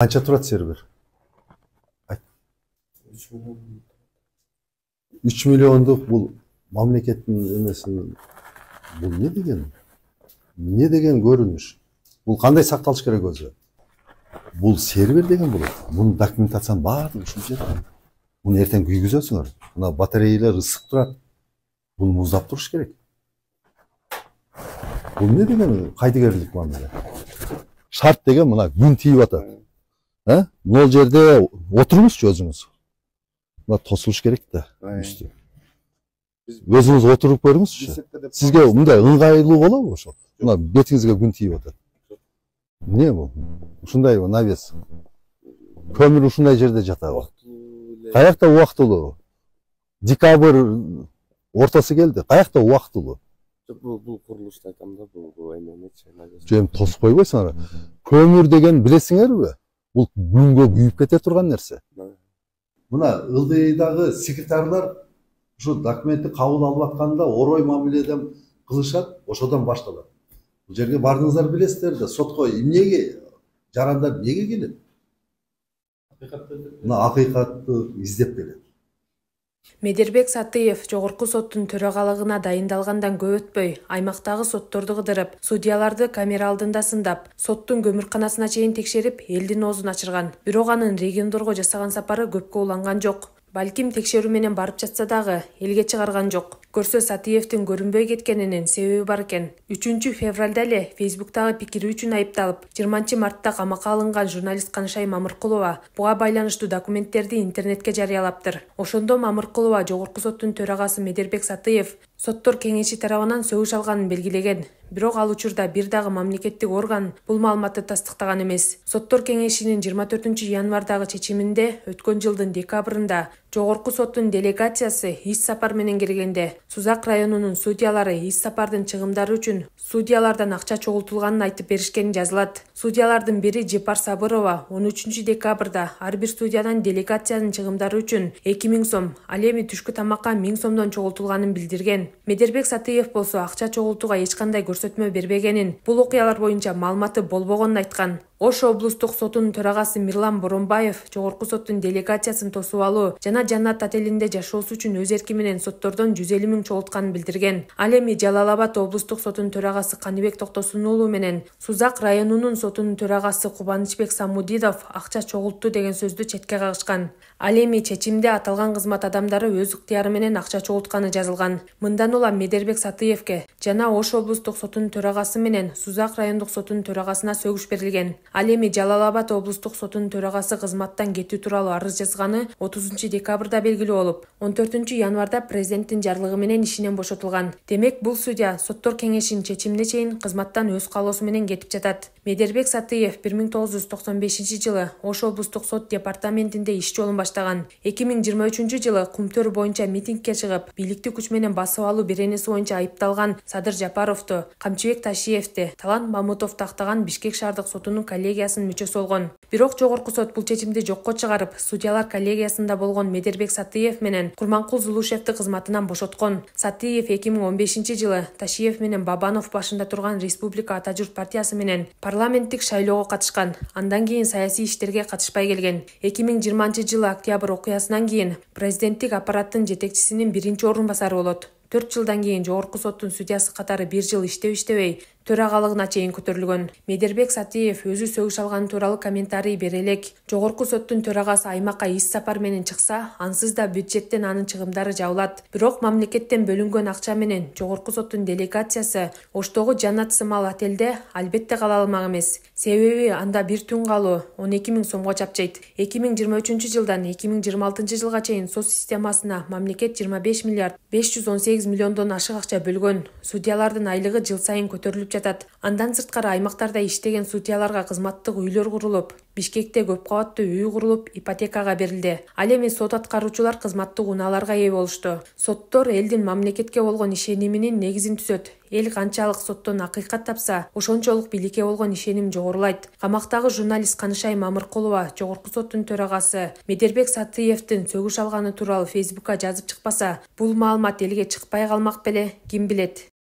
Qancha turadi server? 3 milyonluk bu mamleketin emesinin bu ne degen? Ne degen görünüş? Bu qanday saqtalish kerak o'zi? Bu server degen bo'ladi. Bunun dokumentatsiyasi bari shu yerda. Buni ertaga kuygizasizlar. Buna batareyalar ысык turadi. Buni muzlab turish kerak. Bu ne degen qaydigarlik muamele? Şart degen mına gün tiyip atadi. Ha? Bol жерде oturmuşçu özünüz. Buna tosuluş gerek de üstü. Өзүңүз отуруп көрүңүзчү. Сизге мындай ыңгайлуу болобу ошо? Мына бетиңизге күн тийип атат. Эмне бул? Ушундай навес. Көмүр ушундай жерде жатабы? Каякта убактылуу? Декабрь ортасы келди. Каякта убактылуу? Бул курулушта айтам да, бул эмнечи навес. Жем тосуп койбойсуңар. Көмүр деген билесиңерби? Бул күнгө күйүп кете турган нерсе. Мына ылдыйдагы секретарлар ушу документти кабыл алып атканда орой мамиледен кылышат, ошодон башталат. Бул жерге бардыңыздар билесиздер да, сотко эмнеге жарандар эмнеге келет? Мына акыйкатты издеп келет. Медербек Сатыев жогорку соттун төрагалыгына дайындалгандан көп өтпөй, аймактагы сотторду кыдырып, судьяларды камера алдында сындап, соттун көмүрканасына чейин текшерип, элдин оозун ачырган. Бирок анын региондорго жасаган сапары көпкө уланган жок. Балким текшерүү менен барып жатса дагы элге чыгарган жок. Көрсө Сатыевдин көрүнбөй кеткенинин себеби бар экен. 3 февралда эле Фейсбуктагы пикири үчүн айыпталып, 20 мартта камакка алынган журналист Канышай Мамыркулова буга байланыштуу документтерди интернетке жарыялаптыр. Ошондо Мамыркулова жогорку соттун төрагасы Медербек Сатыев соттор кеңеши тарабынан сөгүш алганын белгилеген. Бирок ал учурда бир дагы мамлекеттик орган бул маалыматты тастыктаган эмес. Соттор кеңешинин 24 январдагы чечиминде өткөн жылдын декабрында жогорку соттун делегациясы иш сапар менен келгенде Сузак районунун судьялары иш сапардын чыгымдары үчүн судьялардан акча чогултулганын айтып беришкени жазылат. Судьялардын бири Жепар Сабырова 13 декабрда ар бир судьядан делегациянын чыгымдары үчүн 2000 сом, ал эми түшкү тамакка 1000 сомдон чогултулганын билдирген. Медербек Сатыев болсо акча чогултууга эч кандай көрсөтмө бербегенин, бул окуялар боюнча маалыматы болбогонун айткан. Ош облустук сотунун төрагасы Мирлан Боронбаев жогорку соттун делегациясын тосуп алуу жана Жаннат отелинде жашоосу үчүн өз эрки менен соттордон 150 000 чогултканын билдирген. Ал эми Жалал Абад облустук сотунун төрагасы Каныбек Токтосун уулу менен Сузак районунун сотунун төрагасы Кубанычбек Самудидов акча чогултту деген сөздү четке кагышкан. Ал эми чечимде аталган кызмат адамдары өз ыктыяры менен акча чогултканы жазылган. Мындан улам Медербек Сатыевке жана Ош облустук сотунун төрагасы менен Сузак райондук сотунун төрагасына сөгүш берилген. Ал эми Жалал Абад облустук сотунун төрагасы кызматтан кетүү тууралуу арыз жазганы 30 декабрда белгилүү болуп, 14 январда президенттин жарлыгы менен ишинен бошотулган. Демек бул судья соттор кеңешинин чечимине чейин кызматтан өз каалоосу менен кетип жатат. Медербек Сатыев 1995 жылы Ош облустук сот департаментинде иш жолун баштаган. 2023 жылы Кумтөр боюнча митингге чыгып, бийликти күч менен басып алуу беренеси боюнча айыпталган Садыр Жапаровду, Камчыбек Ташиевди, Талант Мамутов тактаган Бишкек шаардык сотунун коллегиясынын мүчөсү болгон. Бирок жогорку сот бул чечимди жокко чыгарып, судьялар коллегиясында болгон Медербек Сатыев менен Курманкул Зулушевди кызматынан бошоткон. Сатыев 2015 жылы Ташиев менен Бабанов башында турган Республика Ата журт партиясы менен парламенттик шайлоого катышкан. Андан кийин саясий иштерге катышпай келген. 2020 жылы октябрь окуясынан кийин президенттик аппараттын жетекчисинин биринчи орун басары болот. 4 жылдан кийин жогорку соттун судьясы катары 1 жыл иштебей төрагалыгына чейин көтөрүлгөн. Медербек Сатыев өзү сөгүш алганы тууралуу комментарий бере элек. Жогорку соттун төрагасы аймакка иш сапар менен чыкса, ансыз да бюджеттен анын чыгымдары жабылат. Бирок мамлекеттен бөлүнгөн акча менен жогорку соттун делегациясы Оштогу Жаннат сымал отелде албетте кала алмак эмес. Себеби анда бир түн калуу 12 000 сомго чапчайт. 2023 жылдан 2026 жылга чейин сот системасына мамлекет 25 миллиард 518 миллиондон ашык акча бөлгөн. Судьялардын айлыгы жыл сайын көтөрүлүп жатат. Андан сырткары аймактарда иштеген судьяларга кызматтык үйлөр курулуп, Бишкекте көп кабаттуу үй курулуп, ипотекага берилди. Ал эми сот аткаруучулар кызматтык унааларга ээ болушту. Соттор элдин мамлекетке болгон ишениминин негизин түзөт. Эл канчалык соттон акыйкат тапса, ошончолук бийликке болгон ишеним жогорулайт. Камактагы журналист Канышай Мамыркулова жогорку соттун төрагасы Медербек Сатыевдин сөгүш алганы тууралуу Фейсбукка жазып чыкпаса, бул маалымат элге чыкпай калмак беле, ким билет.